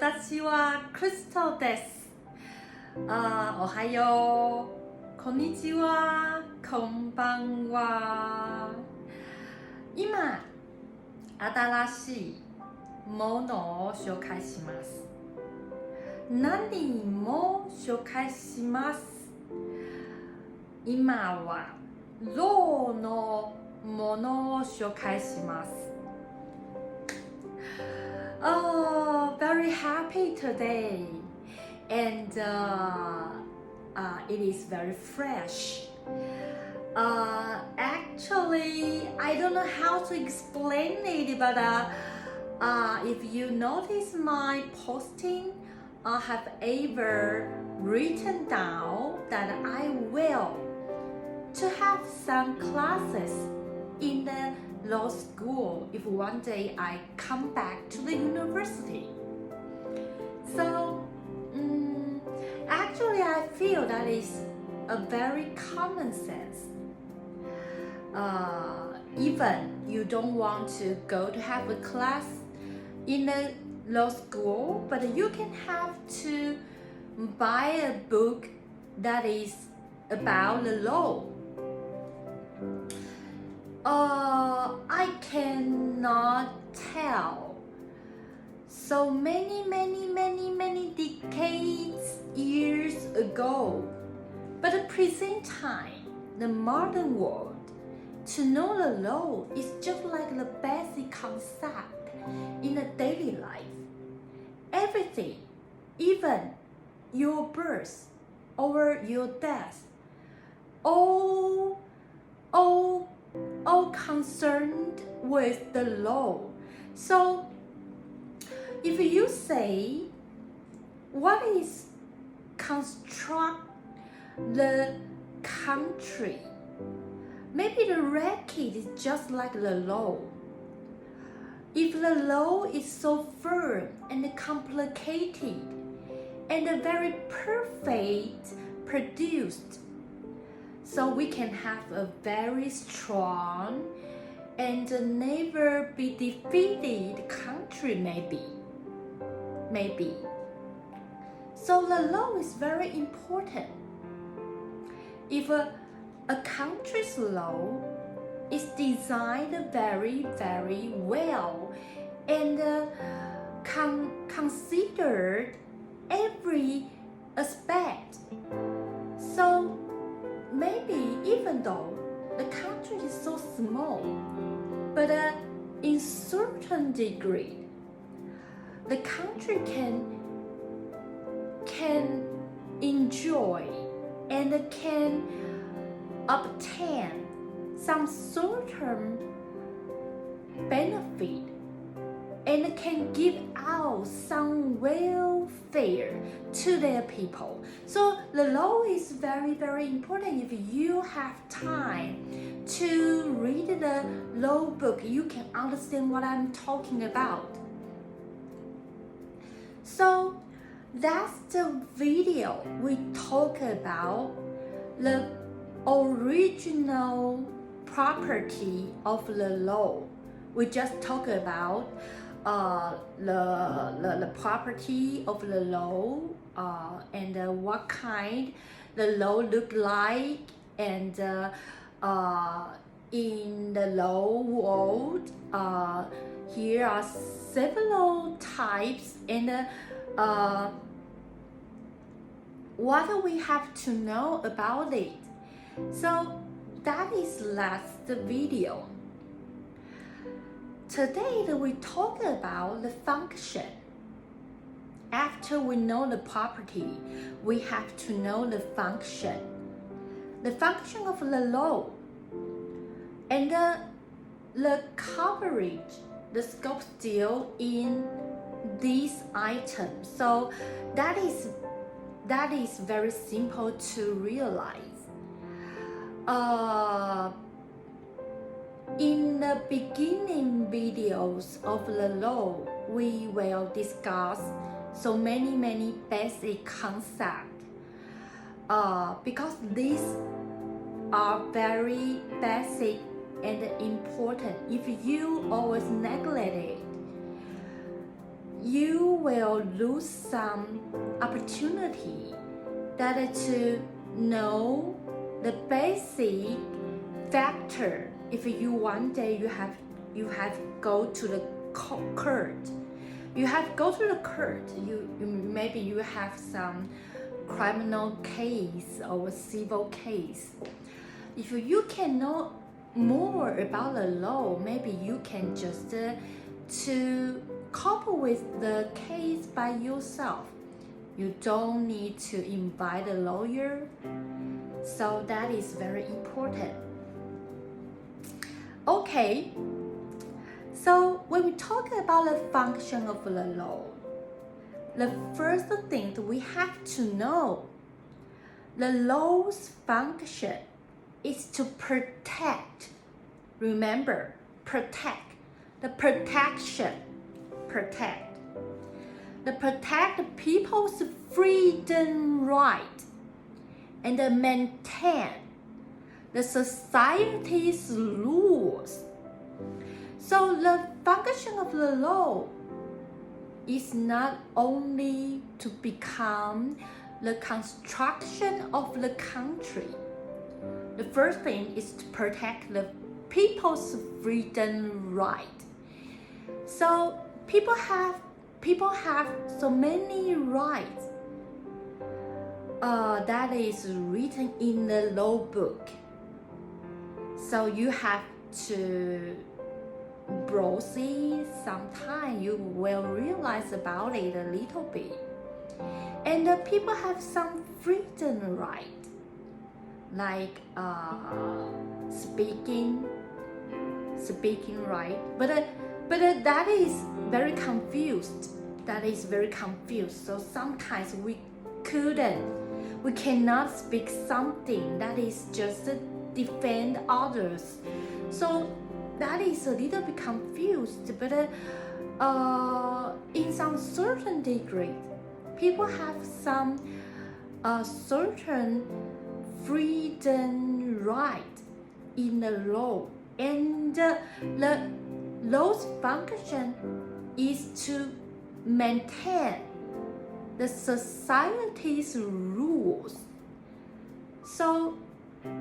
私はクリスタルです。おはよう、こんにちは、こんばんは。今、新しいものを紹介します。何も紹介します。今はローのものを紹介します。Oh, very happy today, and it is very fresh. Actually, I don't know how to explain it, but if you notice my posting, I have ever written down that I will to have some classes in the law school if one day I come back to the university. So actually I feel that is a very common sense. Even you don't want to go to have a class in the law school, but you can have to buy a book that is about the law. I cannot tell. So many decades, years ago, but at the present time, the modern world, to know the law is just like the basic concept in a daily life. Everything, even your birth or your death, all concerned with the law. So if you say what is construct the country, maybe the record is just like the law. If the law is so firm and complicated and very perfect produced, so we can have a very strong and never be defeated country, maybe. So the law is very important. If a country's law is designed very well and considered every aspect, so maybe even though the country is so small, but in certain degree, the country can enjoy and can obtain some certain benefit and can give out some welfare to their people. So the law is very important. If you have time to read the law book, you can understand what I'm talking about. So that's the video we talk about the original property of the law. We just talk about the property of the law and what kind the law look like, and in the law world here are several types, and what we have to know about it. So that is last video. Today we talk about the function. After we know the property, we have to know the function. The function of the law and the coverage, the scope still in this item. So that is very simple to realize. In the beginning videos of the law, we will discuss so many basic concepts because these are very basic and important. If you always neglect it, you will lose some opportunity that to know the basic factor. If you one day you have go to the court, you have go to the court. You maybe you have some criminal case or civil case. If you can know more about the law, maybe you can just to cope with the case by yourself. You don't need to invite a lawyer. So that is very important. Okay. So when we talk about the function of the law, the first thing that we have to know, the law's function is to protect. Remember, protect. The protection. Protect. The protect people's freedom right and maintain the society's rules. So the function of the law is not only to become the construction of the country. The first thing is to protect the people's freedom right. So people have so many rights that is written in the law book. So you have to browse it. Sometime you will realize about it a little bit. And people have some freedom right, like speaking right. But that is very confused. So sometimes we cannot speak something that is just defend others. So that is a little bit confused, but in some certain degree, people have some certain freedom right in the law, and the law's function is to maintain the society's rules. So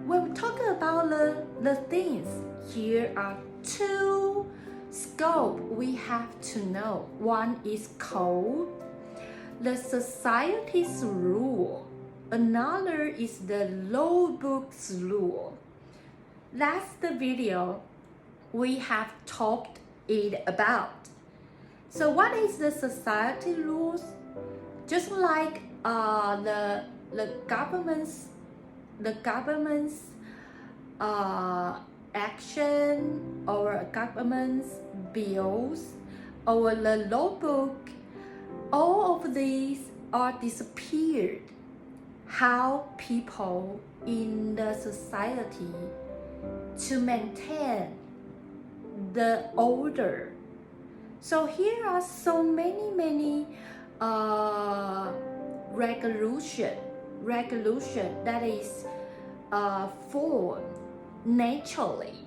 when we talk about the things, here are two scopes we have to know. One is called the society's rule. Another is the law book's rule. Last video we have talked it about. So what is the society rules? Just like the government's action or government's bills or the law book, all of these are disappeared. How people in the society to maintain the order. So here are so many regulation that is formed naturally.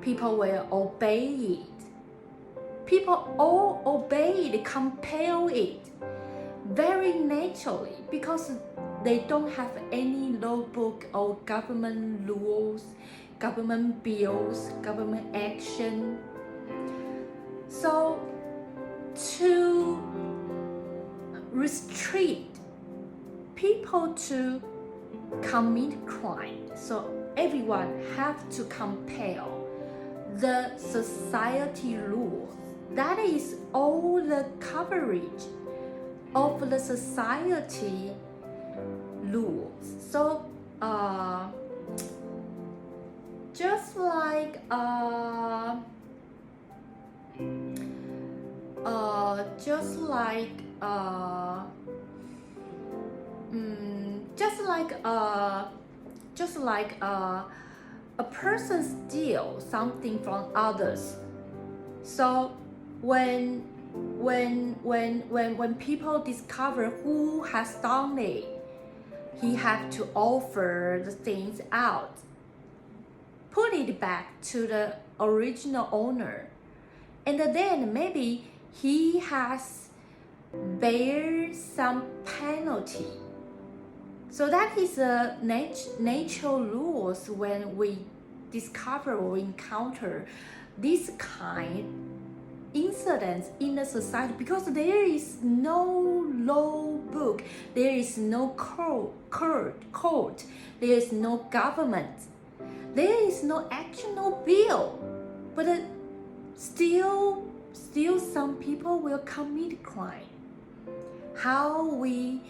People will obey it. People all obey it, compel it very naturally because they don't have any law book or government rules, government bills, government action. So to restrict people to commit crime, so everyone have to compel the society rules. That is all the coverage of the society rules. So just like a person steals something from others. So when people discover who has done it, he have to offer the things out, put it back to the original owner, and then maybe he has bear some penalty. So that is a natural rules when we discover or encounter this kind incidents in the society, because there is no law book, there is no court, there is no government, there is no action, no bill, but still some people will commit crime. How we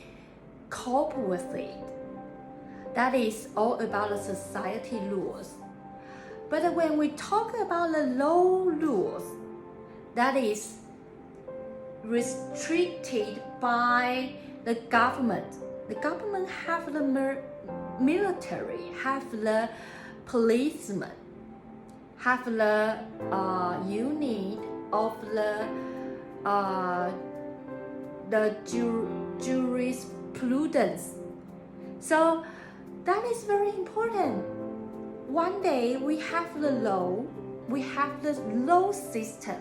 cope with it, that is all about the society rules. But when we talk about the law rules, that is restricted by the government. The government have the military, have the policemen, have the unit of the jurisprudence. So that is very important. One day we have the law, we have the law system,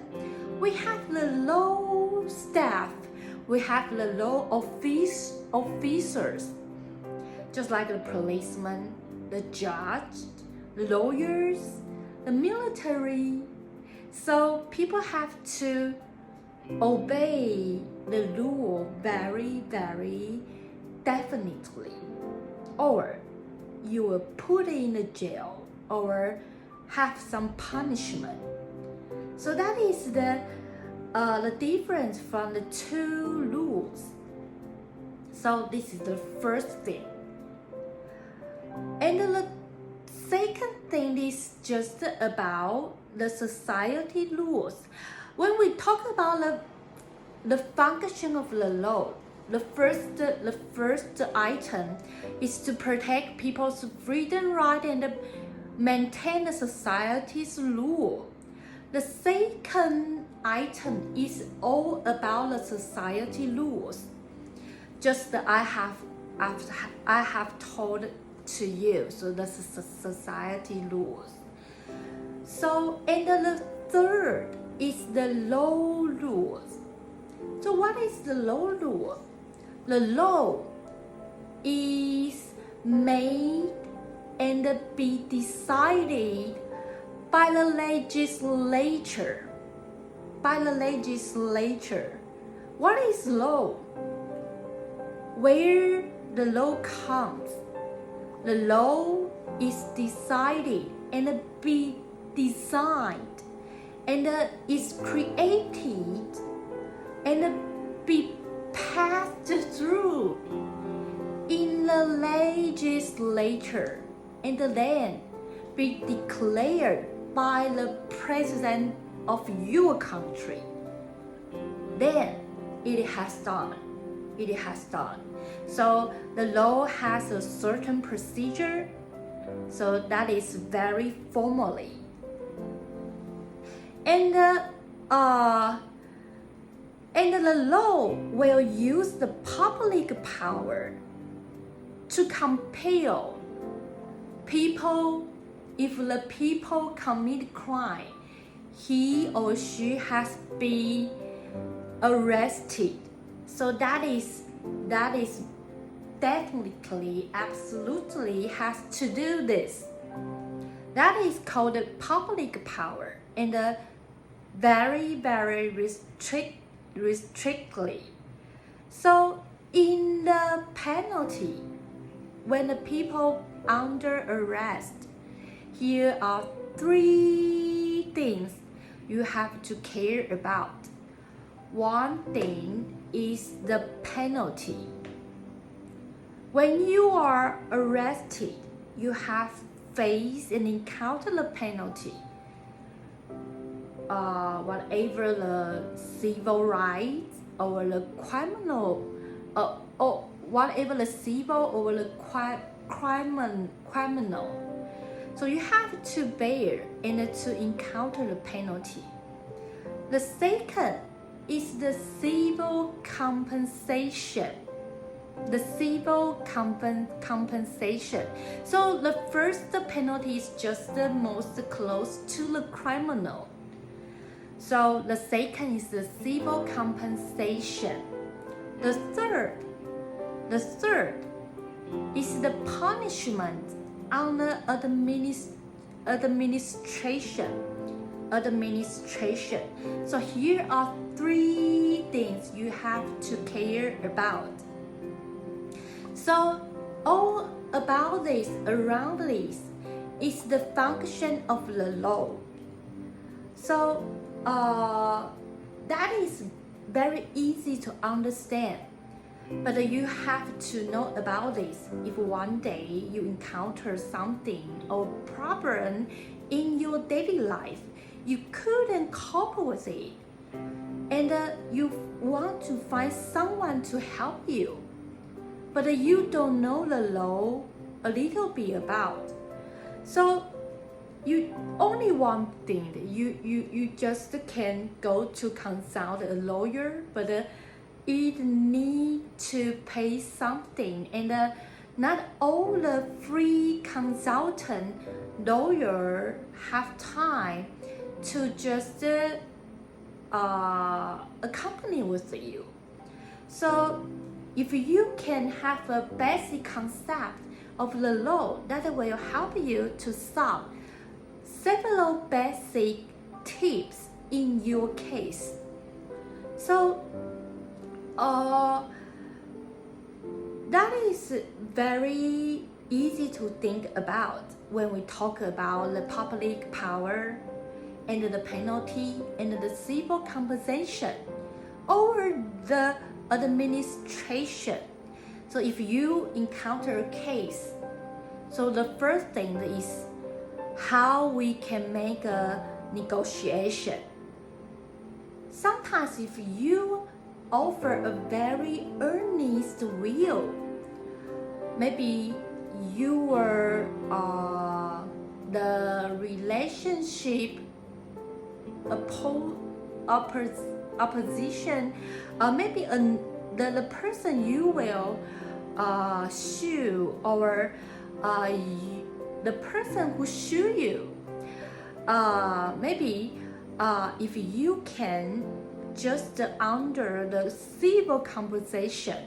we have the law staff, we have the law officers, just like the policeman, the judge, the lawyers, the military. So people have to obey the rule very, very definitely, or you will put in the jail or have some punishment. So that is the difference from the two rules. So this is the first thing. And the second thing is just about the society rules. When we talk about the function of the law, the first item is to protect people's freedom, right, and maintain the society's rule. The second item is all about the society rules. Just I have told to you. So that's the society rules. So and the third is the law rules. So what is the law rule? The law is made and be decided by the legislature. What is law? Where the law comes, the law is decided and be designed and is created and be passed through in the legislature and then be declared by the president of your country. Then it has done. So the law has a certain procedure, so that is very formally. And the law will use the public power to compel people. If the people commit crime, he or she has been arrested. So that is definitely, absolutely has to do this. That is called the public power and very, very restrictly. So in the penalty, when the people under arrest, here are 3 things you have to care about. One thing is the penalty. When you are arrested, you have faced and encountered the penalty. Whatever the civil rights or the criminal, or whatever the civil or the criminal. So you have to bear and to encounter the penalty. The second is the civil compensation. The civil compensation. So the first penalty is just the most close to the criminal. So the second is the civil compensation. The third is the punishment on the administration. So here are 3 things you have to care about. So all about this, around this, is the function of the law. So that is very easy to understand. But you have to know about this if one day you encounter something or problem in your daily life, you couldn't cope with it, and you want to find someone to help you, but you don't know the law a little bit about. So you only one thing, you just can go to consult a lawyer, but it need to pay something, and not all the free consultant lawyer have time to just accompany with you. So if you can have a basic concept of the law, that will help you to solve several basic tips in your case. So that is very easy to think about when we talk about the public power and the penalty and the civil compensation or the administration. So if you encounter a case, so the first thing is how we can make a negotiation. Sometimes if you offer a very earnest will, maybe you were the relationship opposition, maybe the person you will sue, or the person who sue you, maybe if you can just under the civil compensation,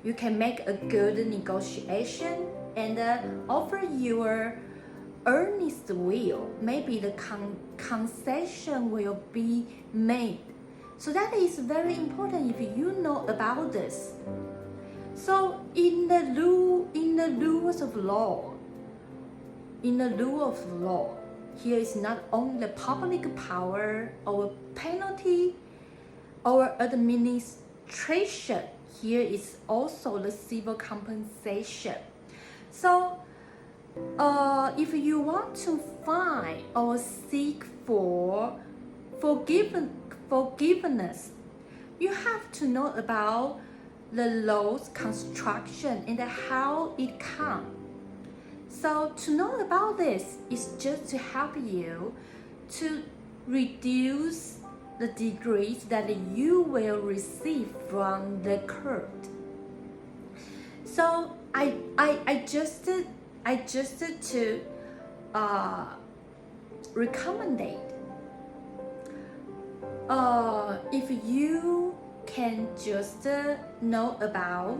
you can make a good negotiation and offer your earnest will. Maybe the concession will be made. So that is very important if you know about this. So in the rules of law, here is not only the public power or penalty or administration, here is also the civil compensation. So if you want to find or seek for forgiveness, you have to know about the law's construction and how it comes. So to know about this is just to help you to reduce the degrees that you will receive from the court. So I just to recommend if you can just know about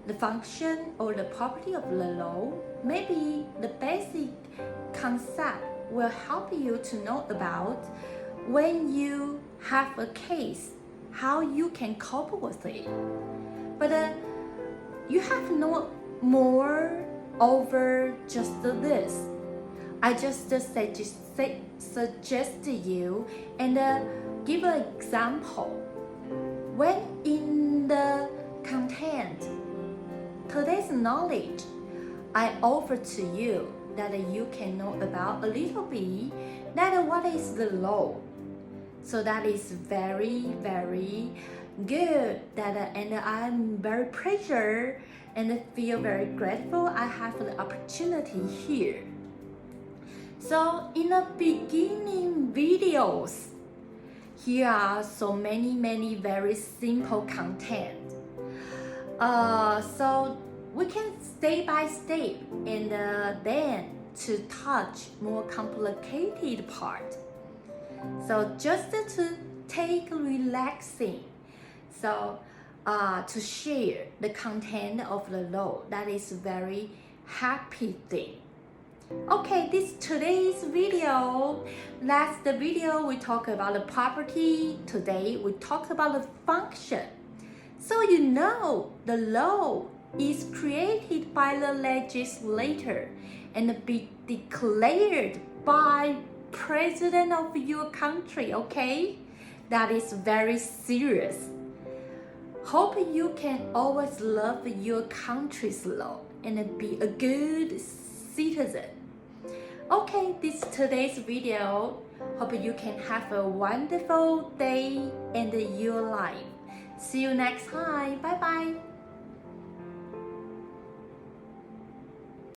the function or the property of the law, maybe the basic concept will help you to know about when you have a case, how you can cope with it. But you have no more over just this. I just suggest to you and give an example. When in the content, today's knowledge, I offer to you that you can know about a little bit that what is the law. So that is very, very good that and I'm very pleasure and feel very grateful I have the opportunity here. So in the beginning videos, here are so many very simple content. So we can step by step and then to touch more complicated part. So just to take relaxing. So to share the content of the law, that is a very happy thing. Okay, this today's video. Last video we talk about the property. Today we talk about the function. So you know the law is created by the legislator and be declared by president of your country, okay? That is very serious. Hope you can always love your country's law and be a good citizen. Okay, this is today's video. Hope you can have a wonderful day in your life. See you next time. Bye bye.